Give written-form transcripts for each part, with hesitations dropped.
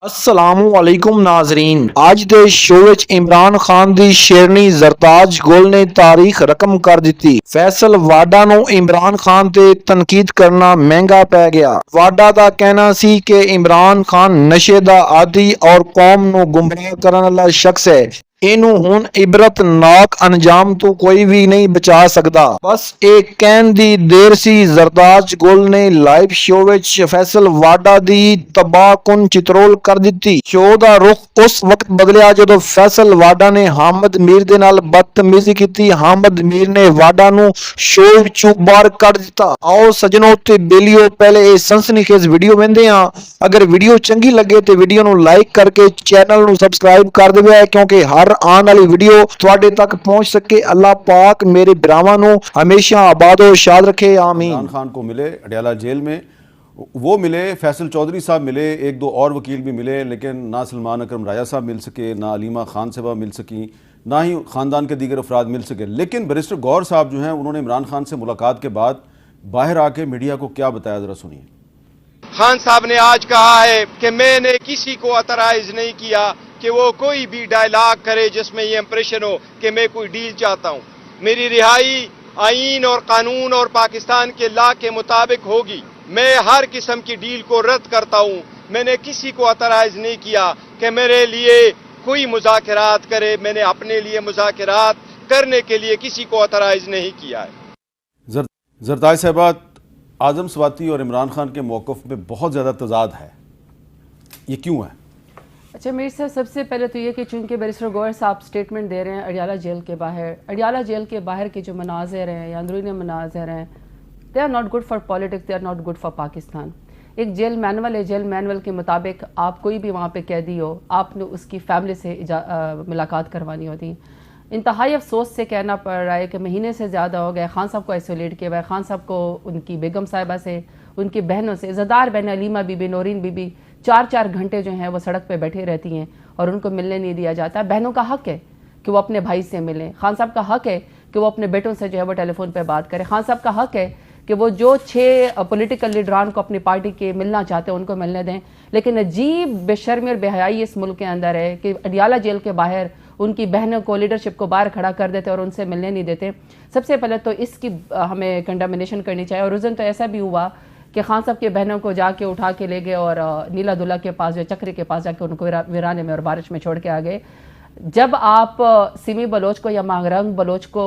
السلام علیکم ناظرین، اج دے شو وچ عمران خان دی شیرنی زرتاج گل نے تاریخ رقم کر دتی۔ فیصل واڈا نو عمران خان تے تنقید کرنا مہنگا پے گیا۔ واڈا دا کہنا سی کہ عمران خان نشے دا عادی اور قوم نو گمراہ کرن والا شخص ہے، اینو ہن عبرت ناک انجام تو کوئی بھی نہیں بچا سکدا۔ بس ایک کہن دی دیر سی، زرتاج گل نے لائیو شو وچ فیصل واڈا دی تباہ کن چترول کر دتی۔ شو دا رخ اس وقت بدلیا جدو فیصل واڈا نے حامد میر دے نال بدتمیزی کیتی۔ حامد میر نے واڈا نو شو وچوں باہر کڈ دتا۔ آؤ سجنو تے بیلیو پہلے اے سنسنی خیز ویڈیو ویندے ہاں۔ اگر ویڈیو چنگی لگے تے ویڈیو نو لائک کر کے چینل نو سبسکرائب کر دیو، کیونکہ ہر آن والی ویڈیو تواڈے تک پہنچ سکے۔ اللہ پاک میرے براواں نو ہمیشہ آباد و شاد رکھے، آمین۔ عمران خان کو ملے اڈیالہ جیل میں، وہ ملے، فیصل چودھری صاحب ملے، ایک دو اور وکیل بھی ملے، لیکن نہ سلمان اکرم راجہ صاحب مل سکے، نہ علیمہ خان صاحبہ مل سکیں، نہ ہی خاندان کے دیگر افراد مل سکے۔ لیکن بیرسٹر گور صاحب جو ہیں انہوں نے عمران خان سے ملاقات کے بعد باہر آ کے میڈیا کو کیا بتایا، ذرا سنیے۔ خان صاحب نے آج کہا ہے کہ میں نے کسی کو اترائز نہیں کیا کہ وہ کوئی بھی ڈائلاگ کرے جس میں یہ امپریشن ہو کہ میں کوئی ڈیل چاہتا ہوں۔ میری رہائی آئین اور قانون اور پاکستان کے لا کے مطابق ہوگی۔ میں ہر قسم کی ڈیل کو رد کرتا ہوں۔ میں نے کسی کو اترائز نہیں کیا کہ میرے لیے کوئی مذاکرات کرے۔ میں نے اپنے لیے مذاکرات کرنے کے لیے کسی کو اترائز نہیں کیا ہے۔ زرتاج صاحبہ، اعظم سواتی اور عمران خان کے موقف میں بہت زیادہ تضاد ہے، یہ کیوں ہے؟ اچھا میر صاحب، سب سے پہلے تو یہ کہ چونکہ بیرسٹر گور صاحب سٹیٹمنٹ دے رہے ہیں اڈیالہ جیل کے باہر، اڈیالہ جیل کے باہر کے جو مناظر ہیں یا اندرونی مناظر ہیں، they are not good for politics, they are not good for Pakistan. ایک جیل مینول ہے، جیل مینول کے مطابق آپ کوئی بھی وہاں پہ قیدی ہو، آپ نے اس کی فیملی سے ملاقات کروانی ہوتی۔ انتہائی افسوس سے کہنا پڑ رہا ہے کہ مہینے سے زیادہ ہو گئے خان صاحب کو آئسولیٹ کیا ہوا ہے۔ خان صاحب کو ان کی بیگم صاحبہ سے، ان کی بہنوں سے، زدار بہن علیمہ بی بی، نورین بی بی، 4 گھنٹے جو ہیں وہ سڑک پہ بیٹھے رہتی ہیں اور ان کو ملنے نہیں دیا جاتا۔ بہنوں کا حق ہے کہ وہ اپنے بھائی سے ملیں، خان صاحب کا حق ہے کہ وہ اپنے بیٹوں سے جو ہے وہ ٹیلی فون پہ بات کریں، خان صاحب کا حق ہے کہ وہ جو 6 پولیٹیکل لیڈران کو اپنی پارٹی کے ملنا چاہتے ہیں ان کو ملنے دیں۔ لیکن عجیب بے شرمی اور بے حیائی اس ملک کے اندر ہے کہ اڈیالہ جیل کے باہر ان کی بہنوں کو، لیڈرشپ کو باہر کھڑا کر دیتے اور ان سے ملنے نہیں دیتے۔ سب سے پہلے تو اس کی ہمیں کنڈمنیشن کرنی چاہیے۔ اور اس دن تو ایسا بھی ہوا کہ خان صاحب کے بہنوں کو جا کے اٹھا کے لے گئے اور نیلا دلہ کے پاس، جو چکری کے پاس جا کے ان کو ویرانے میں اور بارش میں چھوڑ کے آ گئے۔ جب آپ سمی بلوچ کو یا مانگرنگ بلوچ کو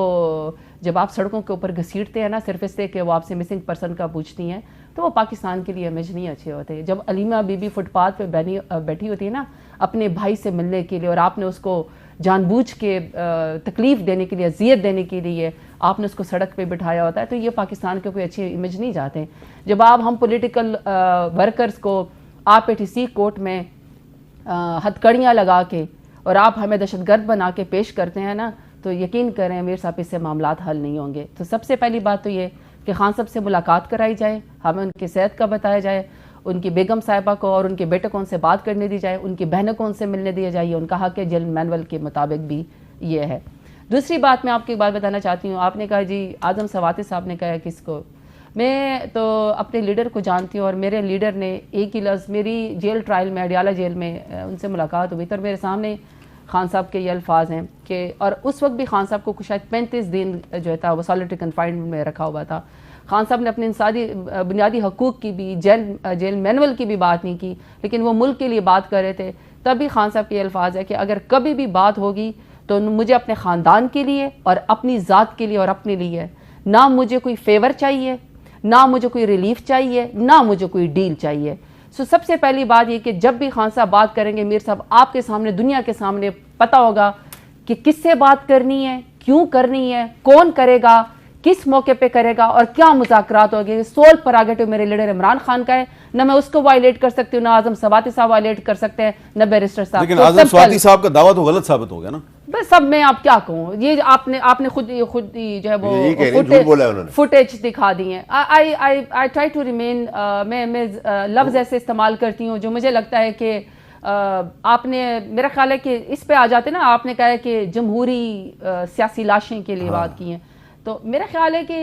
جب آپ سڑکوں کے اوپر گھسیٹتے ہیں نا، صرف اس سے کہ وہ آپ سے مسنگ پرسن کا پوچھتی ہیں، تو وہ پاکستان کے لیے امیج نہیں اچھے ہوتے۔ جب Alima be be fit path پہ بیٹھی ہوتی ہے نا اپنے بھائی سے ملنے کے لیے، اور آپ نے اس کو جان بوجھ کے تکلیف دینے کے لیے، اذیت دینے کے لیے آپ نے اس کو سڑک پہ بٹھایا ہوتا ہے، تو یہ پاکستان کے کوئی اچھی امیج نہیں جاتے۔ جب آپ ہم پولیٹیکل ورکرز کو آپ ایٹی سی کورٹ میں ہتھکڑیاں لگا کے اور آپ ہمیں دہشت گرد بنا کے پیش کرتے ہیں نا، تو یقین کریں میر صاحب اس سے معاملات حل نہیں ہوں گے۔ تو سب سے پہلی بات تو یہ کہ خان صاحب سے ملاقات کرائی جائے، ہمیں ان کی صحت کا بتایا جائے، ان کی بیگم صاحبہ کو اور ان کے بیٹے کو ان سے بات کرنے دی جائے، ان کی بہنوں کو ان سے ملنے دیا جائے، ان کا حق ہے، جیل مینول کے مطابق بھی یہ ہے۔ دوسری بات میں آپ کو ایک بات بتانا چاہتی ہوں، آپ نے کہا جی اعظم سواتی صاحب نے کہا کس کو، میں تو اپنے لیڈر کو جانتی ہوں، اور میرے لیڈر نے ایک ہی لفظ میری جیل ٹرائل میں اڈیالہ جیل میں ان سے ملاقات ہوئی، تو میرے سامنے خان صاحب کے یہ الفاظ ہیں کہ، اور اس وقت بھی خان صاحب کو شاید 35 دن جو تھا وہ سالٹری کنفائنمنٹ میں رکھا ہوا تھا۔ خان صاحب نے اپنے انسانی بنیادی حقوق کی بھی، جیل مینول کی بھی بات نہیں کی، لیکن وہ ملک کے لیے بات کر رہے تھے۔ تب بھی خان صاحب کے یہ الفاظ ہے کہ اگر کبھی بھی بات ہوگی تو مجھے اپنے خاندان کے لیے اور اپنی ذات کے لیے اور اپنے لیے، نہ مجھے کوئی فیور چاہیے، نہ مجھے کوئی ریلیف چاہیے، نہ مجھے کوئی ڈیل چاہیے۔ سب سے پہلی بات یہ کہ جب بھی خان صاحب بات کریں گے، میر صاحب آپ کے سامنے، دنیا کے سامنے پتہ ہوگا کہ کس سے بات کرنی ہے، کیوں کرنی ہے، کون کرے گا، کس موقع پہ کرے گا اور کیا مذاکرات ہوگی۔ سول پراگیٹو میرے لیڈر عمران خان کا ہے، نہ میں اس کو وائلیٹ کر سکتی ہوں، نہ اعظم سواتی صاحب وائلیٹ کر سکتے ہیں، نہ بیرسٹر صاحب۔ لیکن اعظم سواتی صاحب کا دعویٰ تو غلط ثابت ہو گیا نا۔ بس سب میں آپ کیا کہوں، یہ آپ نے خود جو ہے وہ فوٹیج دکھا دی ہیں۔ I try to remain، میں لفظ ایسے استعمال کرتی ہوں جو مجھے لگتا ہے کہ آپ نے، میرا خیال ہے کہ اس پہ آ جاتے نا، آپ نے کہا ہے کہ جمہوری سیاسی لاشیں کے لیے بات کی ہیں، تو میرا خیال ہے کہ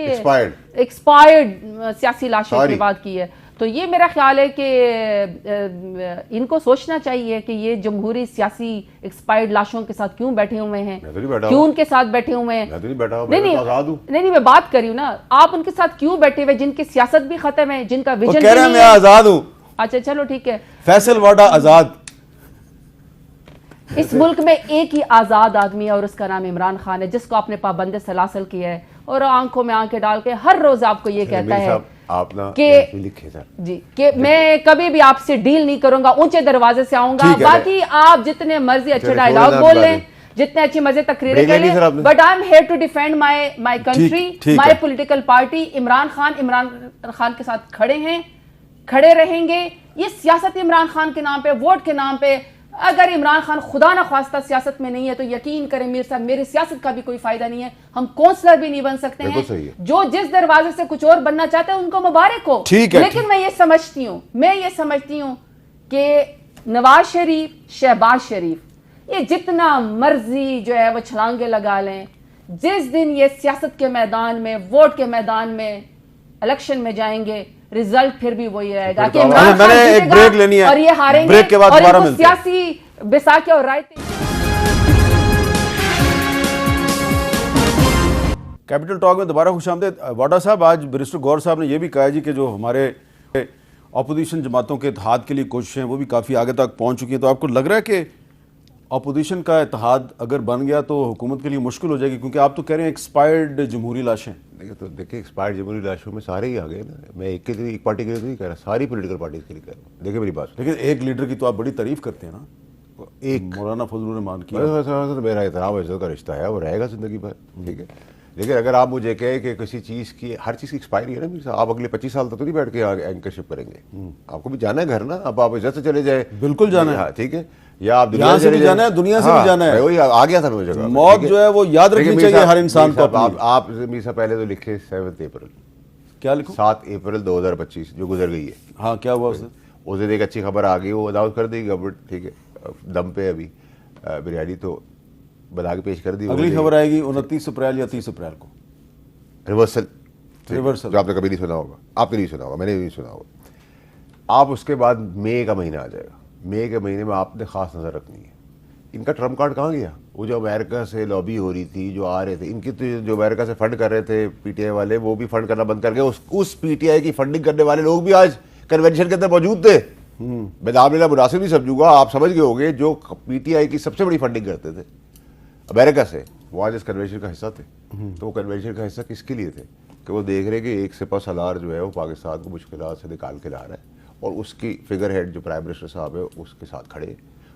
ایکسپائرڈ سیاسی لاشیں کی بات کی ہے، تو یہ میرا خیال ہے کہ ان کو سوچنا چاہیے کہ یہ جمہوری سیاسی ایکسپائرڈ لاشوں کے ساتھ کیوں بیٹھے ہوئے ہیں, کیوں ان کے ساتھ بیٹھے ہوئے ہیں. نہیں میں بات کر رہی ہوں نا, آپ ان کے ساتھ کیوں بیٹھے ہوئے جن کی سیاست بھی ختم ہے, جن کا ویژن کہہ رہے ہیں میں آزاد ہوں. اچھا چلو ٹھیک ہے, فیصل واڈا آزاد. اس ملک میں ایک ہی آزاد آدمی ہے اور اس کا نام عمران خان ہے, جس کو آپ نے پابند سلاسل کیا ہے اور آنکھوں میں آنکھیں ڈال کے ہر روز آپ کو یہ کہتا ہے کہ میں کبھی بھی آپ سے ڈیل نہیں کروں گا, اونچے دروازے سے آؤں گا. باقی آپ جتنے مرضی اچھے ڈائلاگ بول لیں, جتنے اچھی مرضی تقریریں کر لیں, but I am here to defend my country, my political party. Imran Khan کے ساتھ کھڑے ہیں, کھڑے رہیں گے. یہ سیاست عمران خان کے نام پہ, ووٹ کے نام پہ, اگر عمران خان خدا نہ خواستہ سیاست میں نہیں ہے تو یقین کریں میر صاحب میری سیاست کا بھی کوئی فائدہ نہیں ہے, ہم کونسلر بھی نہیں بن سکتے ہیں. جو جس دروازے سے کچھ اور بننا چاہتے ہیں ان کو مبارک ہو, لیکن میں یہ سمجھتی ہوں کہ نواز شریف, شہباز شریف یہ جتنا مرضی جو ہے وہ چھلانگے لگا لیں, جس دن یہ سیاست کے میدان میں, ووٹ کے میدان میں, الیکشن میں جائیں گے, رزلٹ پھر بھی وہی رہے گا کہ عمران خان جیتے گا اور یہ ہاریں گے اور ان کو سیاسی بیساکھیاں اور رائتیں. کیپٹل ٹاک میں دوبارہ خوش آمدید. واڈا صاحب, آج بیرسٹر گور صاحب نے یہ بھی کہا جی کہ جو ہمارے اپوزیشن جماعتوں کے اتحاد کے لیے کوششیں ہیں وہ بھی کافی آگے تک پہنچ چکی ہیں. تو آپ کو لگ رہا ہے کہ اپوزیشن کا اتحاد اگر بن گیا تو حکومت کے لیے مشکل ہو جائے گی, کیونکہ آپ تو کہہ رہے ہیں ایکسپائرڈ جمہوری لاشیں. دیکھیں ایکسپائرڈ جمہوری لاشوں میں سارے ہی آ گئے نا. میں ایک پارٹی کے لیے تو نہیں کہہ رہا, ساری پولیٹیکل پارٹیز کے لیے کہہ رہا ہوں. دیکھیں میری بات, لیکن ایک لیڈر کی تو آپ بڑی تعریف کرتے ہیں نا, ایک مولانا فضل الرحمان کی. میرا احترام عزت کا رشتہ ہے, وہ رہے گا زندگی بھر, ٹھیک ہے. لیکن اگر آپ مجھے کہیں کہ کسی چیز کی, ہر چیز کی ایکسپائری ہے نا, آپ اگلے 25 سال تک تو نہیں بیٹھ کے اینکرشپ کریں گے. آپ کو بھی جانا ہے گھر نا, اب آپ عزت سے چلے جائیں. بالکل جانا ہے, ٹھیک ہے, یا آپ یہاں سے بھی جانا ہے, دنیا سے بھی جانا ہے. وہی آ گیا تھا مجھے, موت جو ہے وہ یاد رکھنی چاہیے ہر انسان کو. آپ میسا پہلے تو لکھے 7 اپریل, کیا لکھوں, 7 اپریل 2025 جو گزر گئی ہے. ہاں کیا ہوا اس دن ایک اچھی خبر آ گئی, وہ اناؤنس کر دی گورنمنٹ, ٹھیک ہے, دم پہ ابھی بریانی تو بنا کے پیش کر دی. اگلی خبر آئے گی 29 اپریل یا 30 اپریل کو, ریورسل, جو آپ نے کبھی نہیں سنا ہوگا, آپ نے نہیں سنا ہوگا, میں نے نہیں سنا ہوگا. آپ اس کے بعد مئی کا مہینہ آ جائے گا. مئی کے مہینے میں آپ نے خاص نظر رکھنی ہے. ان کا ٹرمپ کارڈ کہاں گیا؟ وہ جو امریکہ سے لابی ہو رہی تھی, جو آ رہے تھے, ان کی تو جو امریکہ سے فنڈ کر رہے تھے پی ٹی آئی والے, وہ بھی فنڈ کرنا بند کر گئے. اس پی ٹی آئی کی فنڈنگ کرنے والے لوگ بھی آج کنونشن کے اندر موجود تھے. میں نام لینا مناسب نہیں سمجھوں گا, آپ سمجھ گئے ہوگے, جو پی ٹی آئی کی سب سے بڑی فنڈنگ کرتے تھے امریکہ سے, وہ آج اس کنونشن کا حصہ تھے. تو وہ کنونشن کا حصہ کس کے لیے تھے؟ کہ وہ دیکھ رہے کہ ایک سپہ سالار جو ہے وہ پاکستان کو مشکلات سے نکال کے لا رہا ہے, اور اس کی فگر ہیڈ جو پرائم منسٹر صاحب ہے اس کے ساتھ کھڑے.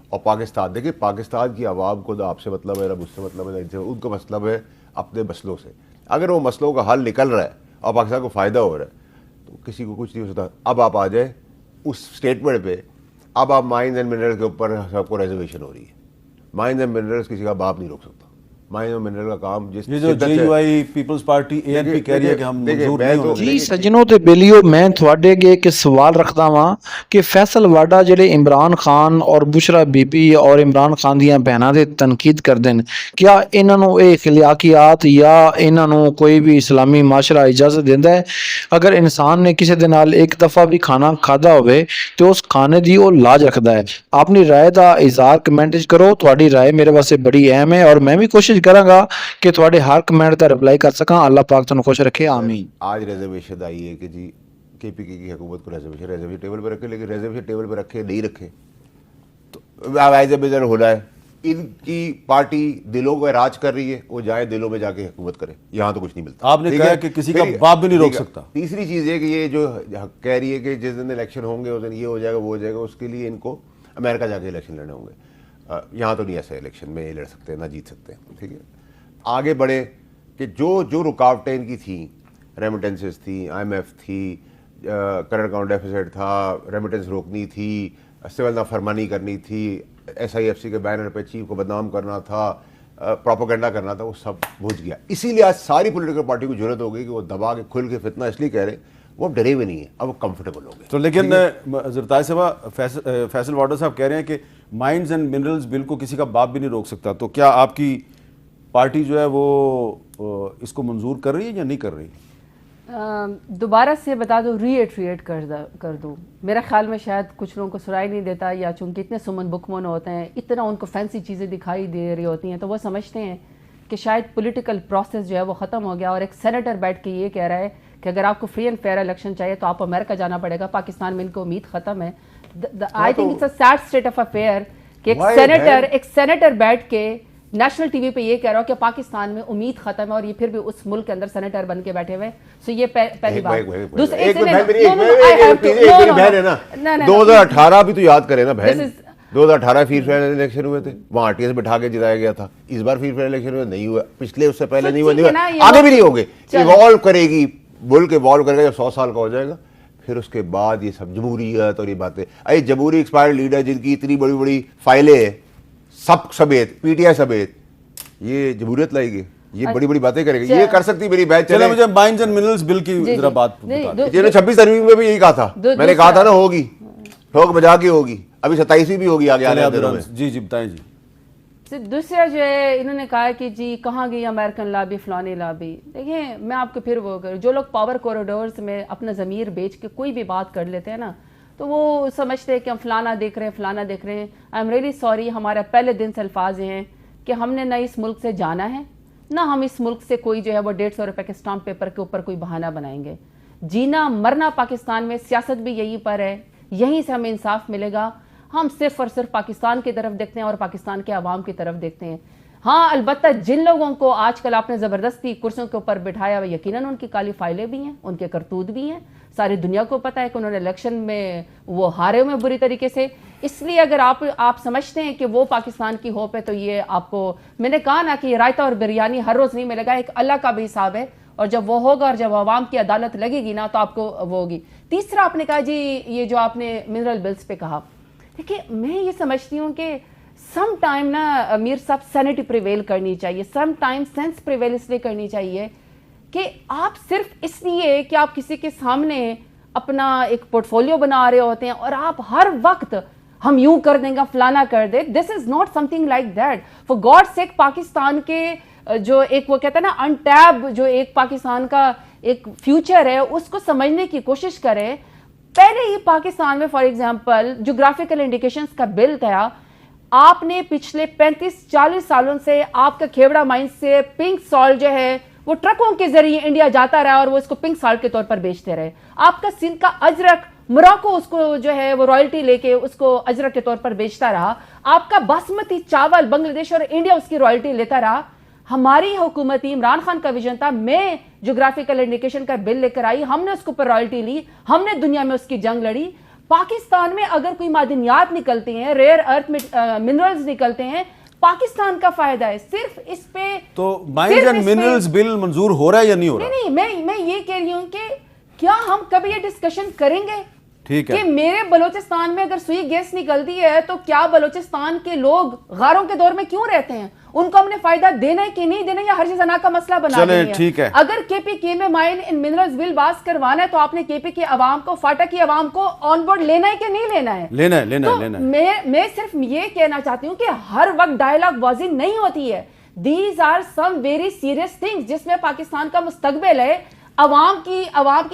اور پاکستان, دیکھیں پاکستان کی عوام کو نہ آپ سے مطلب ہے, نہ مجھ سے مطلب ہے, نہ ان سے, ان کو مطلب ہے اپنے مسئلوں سے. اگر وہ مسئلوں کا حل نکل رہا ہے اور پاکستان کو فائدہ ہو رہا ہے تو کسی کو کچھ نہیں ہو سکتا. اب آپ آ جائیں اس اسٹیٹمنٹ پہ, اب آپ مائنز اینڈ منرل کے اوپر سب کو ریزرویشن ہو رہی ہے. مائنز اینڈ منرلس کسی کا باپ نہیں روک سکتا. مائنز اینڈ منرل کا کام جس جو J U I Peoples Party A N P کہہ رہی ہے کہ ہم منظور نہیں ہوں. جی سجنوں تے بیلیو, میں تھوڑے اگے ایک سوال رکھدا واں کہ فیصل واڈا جڑے عمران خان اور بشرا بی بی اور عمران خان دیاں بہناں دے تنقید کردے نے, کیا انہاں نوں اے اخلاقیات یا انہاں نوں کوئی بھی اسلامی معاشرہ اجازت دیندا ہے؟ اگر انسان نے کسی دے نال ایک دفعہ بھی کھانا کھادا ہوئے تو اس کھانے دی او لاج رکھدا ہے. اپنی رائے دا اظہار کمنٹ وچ کرو, تہاڈی رائے میرے واسطے بڑی اہم ہے اور میں بھی کوشش کراں گا کہ تھوڑے ہر کمنٹ دا رپلائی کر سکاں. اللہ پاک تنوں خوش رکھے, آمین. آج ریزرویشن آئی ہے کہ جی کے پی کے کی حکومت کو ریزرویشن ٹیبل پہ رکھے, لیکن ریزرویشن ٹیبل پہ رکھے نہیں رکھے تو ایز اے بزر ہونا ہے. ان کی پارٹی دلوں کو راج کر رہی ہے, وہ جائے دلوں میں جا کے حکومت کرے, یہاں تو کچھ نہیں ملتا. آپ نے کہا کہ کسی کا باپ بھی نہیں روک سکتا. تیسری چیز یہ کہ یہ جو کہہ رہی ہے کہ جس دن الیکشن ہوں گے اس دن یہ ہو جائے گا وہ ہو جائے گا, اس کے لیے ان کو امریکہ جا کے الیکشن لڑنے ہوں گے. یہاں تو نہیں ایسے الیکشن میں لڑ سکتے, نہ جیت سکتے, ٹھیک ہے. آگے بڑھے کہ جو رکاوٹیں ان کی تھیں, ریمیٹنسز تھیں, آئی ایم ایف تھی, کرنٹ اکاؤنٹ ڈیفیسٹ تھا, ریمیٹنس روکنی تھی, سول نافرمانی کرنی تھی, ایس آئی ایف سی کے بینر پہ چیف کو بدنام کرنا تھا, پروپیگنڈا کرنا تھا, وہ سب بھج گیا. اسی لیے آج ساری پولیٹیکل پارٹی کو ضرورت ہو گئی کہ وہ دبا کے کھل کے فتنہ اس لیے کہہ رہے وہ اب ڈرے ہوئے نہیں ہیں, اب وہ کمفرٹیبل ہو گئے. تو لیکن زرتائی صاحب, فیصل واڈا صاحب کہہ رہے ہیں کہ مائنز اینڈ منرلز بل کو کسی کا باپ بھی نہیں روک سکتا. تو کیا آپ کی پارٹی جو ہے وہ اس کو منظور کر رہی ہے یا نہیں کر رہی؟ دوبارہ سے بتا دو، ری ایٹریٹ کر دوں. میرا خیال میں شاید کچھ لوگوں کو سرائی نہیں دیتا، یا چونکہ اتنے سمن بکمن ہوتے ہیں، اتنا ان کو فینسی چیزیں دکھائی دے رہی ہوتی ہیں، تو وہ سمجھتے ہیں کہ شاید پولیٹیکل پروسیس جو ہے وہ ختم ہو گیا، اور ایک سینیٹر بیٹھ کے یہ کہہ رہا ہے کہ اگر آپ کو فری اینڈ فیئر الیکشن چاہیے تو آپ امریکہ جانا پڑے گا، پاکستان میں ان کو امید ختم ہے. I think it's a sad state of affair کہ ایک سینیٹر بیٹھ کے نیشنل ٹی وی پہ یہ کہہ رہا ہو کہ پاکستان میں امید ختم ہے، اور یہ پھر بھی اس ملک کے اندر سینیٹر بن کے بیٹھے ہوئے. سو یہ پہلی بات. 2018 بھی تو یاد کرے نا بہن، 2018 فری فیئر الیکشن ہوئے تھے، وہاں آر ٹی ایس بٹھا کے جتایا گیا تھا. اس بار فری فیئر الیکشن ہوئے نہیں ہوا، پچھلے اس سے پہلے نہیں ہوا، آگے بھی نہیں ہوں گے. ایوالو کرے گی ملک، ایوالو کرے گا جب 100 سال کا ہو جائے گا، پھر اس کے بعد یہ سب جمہوریت اور یہ باتیں. اے جمہوری ایکسپائرڈ لیڈر جن کی اتنی بڑی بڑی فائلیں ہیں، سب سمیت پی ٹی آئی سمیت، یہ جمہوریت لائے گی، یہ بڑی بڑی باتیں کرے گی. یہ کر سکتی میری بہن. چلے مجھے مائنز اینڈ منرلز بل کی ذرا بات بتا دیں. جنہوں نے 26 ترمیم میں بھی یہی کہا تھا، میں نے کہا تھا نا ہوگی، ٹھوک بجا کے ہوگی، ابھی 27ویں بھی ہوگی آگے آنے دنوں میں. جی جی بتائیں. جی دوسرا جو ہے انہوں نے کہا کہ جی کہاں گئی امریکن لابی، فلانی لابی. دیکھیں میں آپ کو پھر وہ کروں، جو لوگ پاور کوریڈورز میں اپنا ضمیر بیچ کے کوئی بھی بات کر لیتے ہیں نا، تو وہ سمجھتے ہیں کہ ہم فلانا دیکھ رہے ہیں، فلانا دیکھ رہے ہیں. آئی ایم ریئلی سوری، ہمارا پہلے دن سے الفاظ یہ ہیں کہ ہم نے نہ اس ملک سے جانا ہے، نہ ہم اس ملک سے کوئی جو ہے وہ 150 روپے کے اسٹامپ پیپر کے اوپر کوئی بہانہ بنائیں گے. جینا مرنا پاکستان میں، سیاست بھی یہیں پر ہے، یہیں سے ہمیں انصاف ملے گا. ہم صرف اور صرف پاکستان کی طرف دیکھتے ہیں اور پاکستان کے عوام کی طرف دیکھتے ہیں. ہاں البتہ جن لوگوں کو آج کل آپ نے زبردستی کرسیوں کے اوپر بٹھایا ہوا، یقیناً ان کی کالی فائلیں بھی ہیں، ان کے کرتوت بھی ہیں، ساری دنیا کو پتہ ہے کہ انہوں نے الیکشن میں وہ ہارے ہوئے بری طریقے سے. اس لیے اگر آپ سمجھتے ہیں کہ وہ پاکستان کی ہوپ ہے، تو یہ آپ کو میں نے کہا نا کہ رائتہ اور بریانی ہر روز نہیں ملے گا، ایک اللہ کا بھی حساب ہے، اور جب وہ ہوگا اور جب عوام کی عدالت لگے گی نا تو آپ کو وہ ہوگی. تیسرا آپ نے کہا جی یہ جو آپ نے منرل بلز پہ کہا، دیکھیں میں یہ سمجھتی ہوں کہ سم ٹائم نا میر صاحب سینٹی پریویل کرنی چاہیے، سم ٹائم سینس پریویل اس لیے کرنی چاہیے کہ آپ صرف اس لیے کہ آپ کسی کے سامنے اپنا ایک پورٹ فولیو بنا رہے ہوتے ہیں اور آپ ہر وقت ہم یوں کر دیں گا، فلانا کر دے. This is not something like that. For God sake Pakistan کے جو ایک وہ کہتا ہے نا انٹیب، جو ایک پاکستان کا ایک فیوچر ہے، اس کو سمجھنے کی کوشش کریں. پہلے ہی پاکستان میں فار ایگزامپل جغرافیکل انڈیکیشنز کا بل تھا، آپ نے پچھلے 35-40 سالوں سے آپ کا کھیوڑا مائن سے پنک سالٹ جو ہے وہ ٹرکوں کے ذریعے انڈیا جاتا رہا اور وہ اس کو پنک سالٹ کے طور پر بیچتے رہے. آپ کا سندھ کا اجرک موراکو اس کو جو ہے وہ رائلٹی لے کے اس کو اجرک کے طور پر بیچتا رہا. آپ کا باسمتی چاول بنگلہ دیش اور انڈیا اس کی رائلٹی لیتا رہا. ہماری حکومتی عمران خان کا ویژن تھا، میں جغرافیکل انڈیکیشن کا بل لے کر آئی، ہم نے اس کے اوپر رائلٹی لی، ہم نے دنیا میں اس کی جنگ لڑی. پاکستان میں اگر کوئی معدنیات نکلتے ہیں، ریئر ارتھ منرلز نکلتے ہیں، پاکستان کا فائدہ ہے. صرف اس پہ تو مائنز اینڈ منرلز بل منظور ہو رہا ہے یا نہیں ہو رہا؟ نہیں، میں یہ کہہ رہی ہوں کہ کیا ہم کبھی یہ ڈسکشن کریں گے ٹھیک ہے کہ میرے بلوچستان میں اگر سوئی گیس نکلتی ہے تو کیا بلوچستان کے لوگ غاروں کے دور میں کیوں رہتے ہیں؟ ان کو ہم نے فائدہ دینا ہے کہ نہیں دینا، یا ہر چیز انا کا مسئلہ بنا دیں گے؟ اگر کے پی کے میں مائن ان منرلز بل پاس کروانا ہے تو آپ نے کے پی کے عوام کو، فاٹا کی عوام کو آن بورڈ لینا ہے کہ نہیں لینا ہے؟ لینا ہے. میں صرف یہ کہنا چاہتی ہوں کہ ہر وقت ڈائلاگ بازی نہیں ہوتی ہے. These are some very serious things جس میں پاکستان کا مستقبل ہے، عوام کی.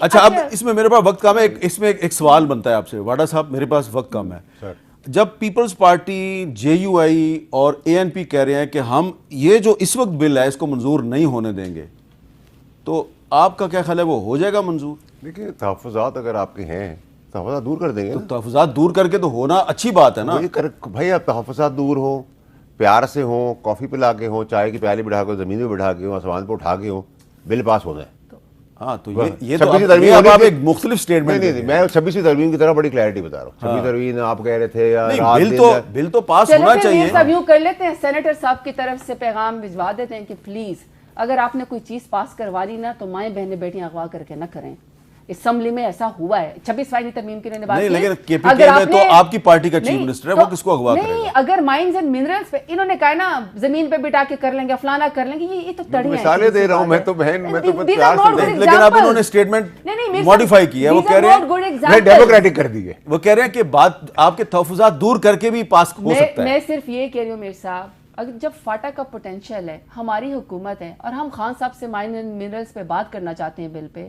اچھا اب اس میں میرے پاس وقت کم ہے، اس میں ایک سوال بنتا ہے آپ سے واڈا صاحب، میرے پاس وقت کم ہے. جب پیپلز پارٹی، جے یو آئی اور اے این پی کہہ رہے ہیں کہ ہم یہ جو اس وقت بل ہے اس کو منظور نہیں ہونے دیں گے، تو آپ کا کیا خیال ہے وہ ہو جائے گا منظور؟ دیکھیں تحفظات اگر آپ کے ہیں، تحفظات دور کر دیں گے. تو تحفظات دور کر کے تو ہونا اچھی بات ہے نا بھائی. اب تحفظات دور ہوں، پیار سے ہوں، کافی پلا کے ہوں، چائے کی پیالی بٹھا کے، زمین پہ بٹھا کے ہوں، آسمان پہ اٹھا کے ہوں، بل پاس ہونا ہے. ہاں تو یہ تو آپ ایک مختلف سٹیٹمنٹ. نہیں، میں 26ویں ترمیم کی طرح بڑی کلیئرٹی بتا رہا ہوں. 26ویں ترمیم آپ کہہ رہے تھے بل تو پاس ہونا چاہیے. سب یوں کر لیتے ہیں، سینیٹر صاحب کی طرف سے پیغام بھجوا دیتے ہیں کہ پلیز اگر آپ نے کوئی چیز پاس کروا لی نا تو مائیں بہنیں بیٹیاں اغوا کر کے نہ کریں. اسمبلی میں ایسا ہوا ہے. 26واں ترمیم کی بات نہیں، لیکن کے پی کے میں تو آپ کی پارٹی کا چیف منسٹر ہے، وہ کس کو اغوا کرے گا؟ نہیں، اگر مائنز اینڈ منرلز پہ انہوں نے کہا نا زمین پہ بٹا کے کر لیں گے، فلانا کر لیں گے، یہ تو تڑیاں ہیں. مثالیں دے رہا ہوں میں تو بہن، میں تو پیار سے. لیکن اب انہوں نے اسٹیٹمنٹ موڈیفائی کی ہے، وہ کہہ رہے ہیں ڈیموکریٹک کر دی ہے. وہ کہہ رہے ہیں کہ بات آپ کے تحفظات دور کر کے بھی پاس ہو سکتا ہے. میں صرف یہ کہہ رہی ہوں میر صاحب، اگر جب فاٹا کا پوٹینشیل ہے، ہماری حکومت ہے اور ہم خان صاحب سے مائن اینڈ منرلز پہ بات کرنا چاہتے ہیں بل پہ،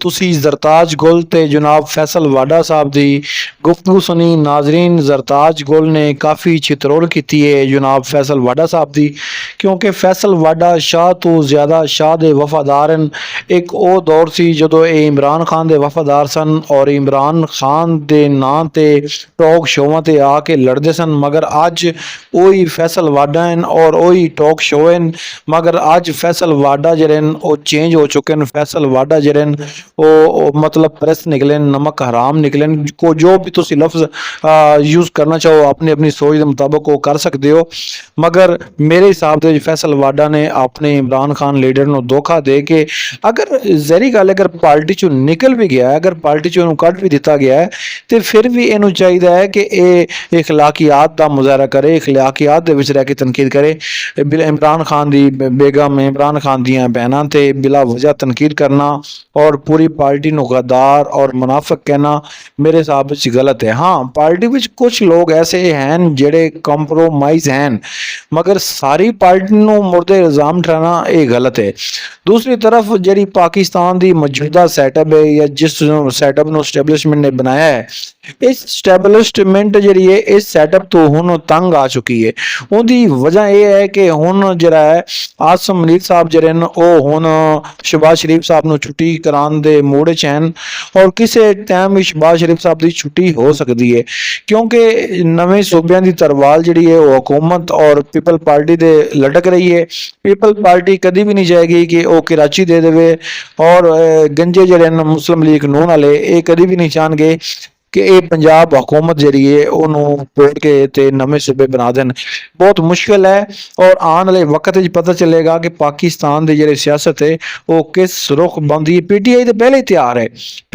ਤੁਸੀਂ ਜ਼ਰਤਾਜ ਗੁਲ ਤੇ ਜਨਾਬ ਫੈਸਲ ਵਾਡਾ ਸਾਹਿਬ ਦੀ ਗੁਫ਼ਤਗੂ ਸੁਣੀ। ਨਾਜ਼ਰੀਨ, ਜ਼ਰਤਾਜ ਗੁਲ ਨੇ ਕਾਫੀ ਛਿਤਰੋਲ ਕੀਤੀ ਹੈ ਜਨਾਬ ਫੈਸਲ ਵਾਡਾ ਸਾਹਿਬ ਦੀ, ਕਿਉਂਕਿ ਫੈਸਲ ਵਾਡਾ ਸ਼ਾਹ ਤੋਂ ਜ਼ਿਆਦਾ ਸ਼ਾਹ ਦੇ ਵਫਾਦਾਰ ਹਨ। ਇੱਕ ਉਹ ਦੌਰ ਸੀ ਜਦੋਂ ਇਹ ਇਮਰਾਨ ਖਾਨ ਦੇ ਵਫਾਦਾਰ ਸਨ ਔਰ ਇਮਰਾਨ ਖਾਨ ਦੇ ਨਾਂ ਤੇ ਟਾਕ ਸ਼ੋਆਂ ਤੇ ਆ ਕੇ ਲੜਦੇ ਸਨ, ਮਗਰ ਅੱਜ ਉਹੀ ਫੈਸਲ ਵਾਡਾ ਹਨ ਔਰ ਉਹੀ ਟਾਕ ਸ਼ੋ ਹਨ। ਮਗਰ ਅੱਜ ਫੈਸਲ ਵਾਡਾ ਜਿਹੜੇ ਹਨ ਉਹ ਚੇਂਜ ਹੋ ਚੁੱਕੇ ਹਨ। ਫੈਸਲ ਵਾਡਾ ਜਿਹੜੇ ਹਨ ਉਹ ਮਤਲਬ ਪ੍ਰੈਸ ਨਿਕਲੇ ਹਨ, ਨਮਕ ਹਰਾਮ ਨਿਕਲੇ ਹਨ। ਕੋ ਜੋ ਵੀ ਤੁਸੀਂ ਲਫ਼ਜ਼ ਯੂਜ਼ ਕਰਨਾ ਚਾਹੋ ਆਪਣੀ ਆਪਣੀ ਸੋਚ ਦੇ ਮੁਤਾਬਕ ਉਹ ਕਰ ਸਕਦੇ ਹੋ, ਮਗਰ ਮੇਰੇ ਹਿਸਾਬ ਦੇ ਵਿੱਚ ਫੈਸਲ ਵਾਡਾ ਨੇ ਆਪਣੇ ਇਮਰਾਨ ਖਾਨ ਲੀਡਰ ਨੂੰ ਧੋਖਾ ਦੇ ਕੇ, ਅਗਰ ਜ਼ਹਿਰੀ ਗੱਲ ਅਗਰ ਪਾਰਟੀ ਚੋਂ ਨਿਕਲ ਵੀ ਗਿਆ, ਅਗਰ ਪਾਰਟੀ ਚੋਂ ਇਹਨੂੰ ਕੱਢ ਵੀ ਦਿੱਤਾ ਗਿਆ ਹੈ, ਤੇ ਫਿਰ ਵੀ ਇਹਨੂੰ ਚਾਹੀਦਾ ਹੈ ਕਿ ਇਹ ਇਖਲਾਕੀਆਤ ਦਾ ਮੁਜ਼ਾਹਰਾ ਕਰੇ, ਇਖਲਾਕੀਆਤ ਦੇ ਵਿੱਚ ਰਹਿ ਕੇ ਤਨਕੀਦ ਕਰੇ। ਇਮਰਾਨ ਖਾਨ ਦੀ ਬੇਗਮ, ਇਮਰਾਨ ਖਾਨ ਦੀਆਂ ਭੈਣਾਂ ਤੇ ਬਿਲਾ ਵਜ੍ਹਾ ਤਨਕੀਦ ਕਰਨਾ ਔਰ ਪੂਰੀ ਪਾਰਟੀ ਨੂੰ ਗਦਾਰ ਔਰ ਮੁਨਾਫਿਕ ਕਹਿਣਾ ਮੇਰੇ ਹਿਸਾਬ ਵਿੱਚ ਗਲਤ ਹੈ। ਹਾਂ, ਪਾਰਟੀ ਵਿੱਚ ਕੁਝ ਲੋਕ ਐਸੇ ਹਨ ਜਿਹੜੇ ਕੰਪਰੋਮਾਈਜ਼ ਹਨ, ਮਗਰ ਸਾਰੀ ਪਾਰਟੀ ਨੂੰ ਮੁਰਦੇ ਇਲਜ਼ਾਮ ਠਹਿਰਾਣਾ ਇਹ ਗਲਤ ਹੈ। ਦੂਸਰੀ ਤਰਫ ਜਿਹੜੀ ਪਾਕਿਸਤਾਨ ਦੀ ਮੌਜੂਦਾ ਸੈਟਅਪ ਹੈ ਜਾਂ ਜਿਸ ਸੈਟਅਪ ਨੂੰ ਸਟੈਬਲਿਸ਼ਮੈਂਟ ਨੇ ਬਣਾਇਆ ਹੈ, ਇਸ ਸਟੈਬਲਿਸ਼ਮੈਂਟ ਜਿਹੜੀ ਹੈ ਇਸ ਸੈਟਅਪ ਤੋਂ ਹੁਣ ਤੰਗ ਆ ਚੁੱਕੀ ਹੈ। ਉਹਦੀ ਵਜ੍ਹਾ ਇਹ ਹੈ ਕਿ ਹੁਣ ਜਿਹੜਾ ਹੈ ਆਸਮ ਮਲੀਕ ਸਾਹਿਬ ਜਿਹੜੇ ਨੇ ਉਹ ਹੁਣ ਸ਼ਹਬਾਜ਼ ਸ਼ਰੀਫ ਸਾਹਿਬ ਨੂੰ ਛੁੱਟੀ ਕਰਾਉਣ ਦੇ ਮੂਡ 'ਚ ਹਨ ਔਰ ਕਿਸੇ ਟਾਈਮ ਵੀ ਸ਼ਹਬਾਜ਼ ਸ਼ਰੀਫ ਸਾਹਿਬ ਦੀ ਛੁੱਟੀ ਹੋ ਸਕਦੀ ਹੈ, ਕਿਉਂਕਿ ਨਵੇਂ ਸੂਬਿਆਂ ਦੀ ਤਰਵਾਲ ਜਿਹੜੀ ਹੈ ਉਹ ਹਕੂਮਤ ਔਰ ਪੀਪਲ ਪਾਰਟੀ ਦੇ ਲਟਕ ਰਹੀ ਹੈ। ਪੀਪਲ ਪਾਰਟੀ ਕਦੀ ਵੀ ਨਹੀਂ ਚਾਹੇਗੀ ਕਿ ਉਹ ਕਰਾਚੀ ਦੇ ਦੇਵੇ ਔਰ ਗੰਜੇ ਜਿਹੜੇ ਨੇ ਮੁਸਲਿਮ ਲੀਗ ਨੂਨ ਵਾਲੇ ਇਹ ਕਦੀ ਵੀ ਨਹੀਂ ਚਾਹਣਗੇ ਕਿ ਇਹ ਪੰਜਾਬ ਹਕੂਮਤ ਜਿਹੜੀ ਹੈ ਉਹਨੂੰ ਤੋੜ ਕੇ ਤੇ ਨਵੇਂ ਸੂਬੇ ਬਣਾ ਦੇਣ। ਬਹੁਤ ਮੁਸ਼ਕਿਲ ਹੈ ਔਰ ਆਉਣ ਵਾਲੇ ਵਕਤ ਵਿੱਚ ਪਤਾ ਚੱਲੇਗਾ ਕਿ ਪਾਕਿਸਤਾਨ ਦੀ ਜਿਹੜੀ ਸਿਆਸਤ ਹੈ ਉਹ ਕਿਸ ਰੁਖ ਬਣਦੀ ਹੈ। PTI ਤਾਂ ਪਹਿਲੇ ਹੀ ਤਿਆਰ ਹੈ,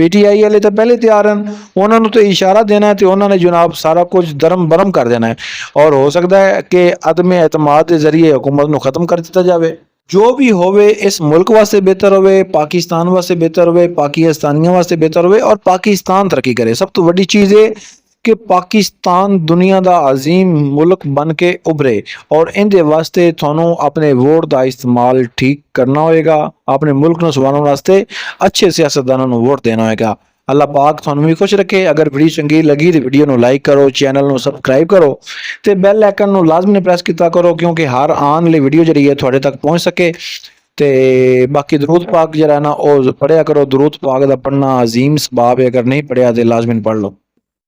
PTI ਵਾਲੇ ਤਾਂ ਪਹਿਲੇ ਤਿਆਰ ਹਨ, ਉਹਨਾਂ ਨੂੰ ਤਾਂ ਇਸ਼ਾਰਾ ਦੇਣਾ ਹੈ ਤੇ ਉਹਨਾਂ ਨੇ ਜਨਾਬ ਸਾਰਾ ਕੁਝ ਦਰਮ ਬਰਮ ਕਰ ਦੇਣਾ ਹੈ ਔਰ ਹੋ ਸਕਦਾ ਹੈ ਕਿ ਅਦਮ ਇਤਮਾਦ ਦੇ ਜ਼ਰੀਏ ਹੁਕੂਮਤ ਨੂੰ ਖਤਮ ਕਰ ਦਿੱਤਾ ਜਾਵੇ। ਜੋ ਵੀ ਹੋਵੇ ਇਸ ਮੁਲਕ ਵਾਸਤੇ ਬਿਹਤਰ ਹੋਵੇ, ਪਾਕਿਸਤਾਨ ਵਾਸਤੇ ਬਿਹਤਰ ਹੋਵੇ, ਪਾਕਿਸਤਾਨੀਆਂ ਵਾਸਤੇ ਬਿਹਤਰ ਹੋਵੇ ਔਰ ਪਾਕਿਸਤਾਨ ਤਰੱਕੀ ਕਰੇ। ਸਭ ਤੋਂ ਵੱਡੀ ਚੀਜ਼ ਇਹ ਕਿ ਪਾਕਿਸਤਾਨ ਦੁਨੀਆ ਦਾ ਅਜ਼ੀਮ ਮੁਲਕ ਬਣ ਕੇ ਉਭਰੇ ਔਰ ਇਹਦੇ ਵਾਸਤੇ ਤੁਹਾਨੂੰ ਆਪਣੇ ਵੋਟ ਦਾ ਇਸਤੇਮਾਲ ਠੀਕ ਕਰਨਾ ਹੋਏਗਾ। ਆਪਣੇ ਮੁਲਕ ਨੂੰ ਸੰਭਾਲਣ ਵਾਸਤੇ ਅੱਛੇ ਸਿਆਸਤਦਾਨਾਂ ਨੂੰ ਵੋਟ ਦੇਣਾ ਹੋਏਗਾ। ਅੱਲਾਹ ਪਾਕ ਤੁਹਾਨੂੰ ਵੀ ਖੁਸ਼ ਰੱਖੇ। ਅਗਰ ਵੀਡੀਓ ਚੰਗੀ ਲੱਗੀ ਤੇ ਵੀਡੀਓ ਨੂੰ ਲਾਈਕ ਕਰੋ, ਚੈਨਲ ਨੂੰ ਸਬਸਕ੍ਰਾਈਬ ਕਰੋ ਤੇ ਬੈਲ ਆਈਕਨ ਨੂੰ ਲਾਜ਼ਮੀ ਪ੍ਰੈਸ ਕੀਤਾ ਕਰੋ ਕਿਉਂਕਿ ਹਰ ਆਉਣ ਵਾਲੀ ਵੀਡੀਓ ਜਿਹੜੀ ਹੈ ਤੁਹਾਡੇ ਤੱਕ ਪਹੁੰਚ ਸਕੇ। ਤੇ ਬਾਕੀ ਦਰੂਦ ਪਾਕ ਜਿਹੜਾ ਨਾ ਉਹ ਪੜ੍ਹਿਆ ਕਰੋ। ਦਰੂਦ ਪਾਕ ਦਾ ਪੜ੍ਹਨਾ ਅਜ਼ੀਮ ਸਬਾਬ ਹੈ, ਅਗਰ ਨਹੀਂ ਪੜ੍ਹਿਆ ਤੇ ਲਾਜ਼ਮੀ ਪੜ੍ਹ ਲਓ।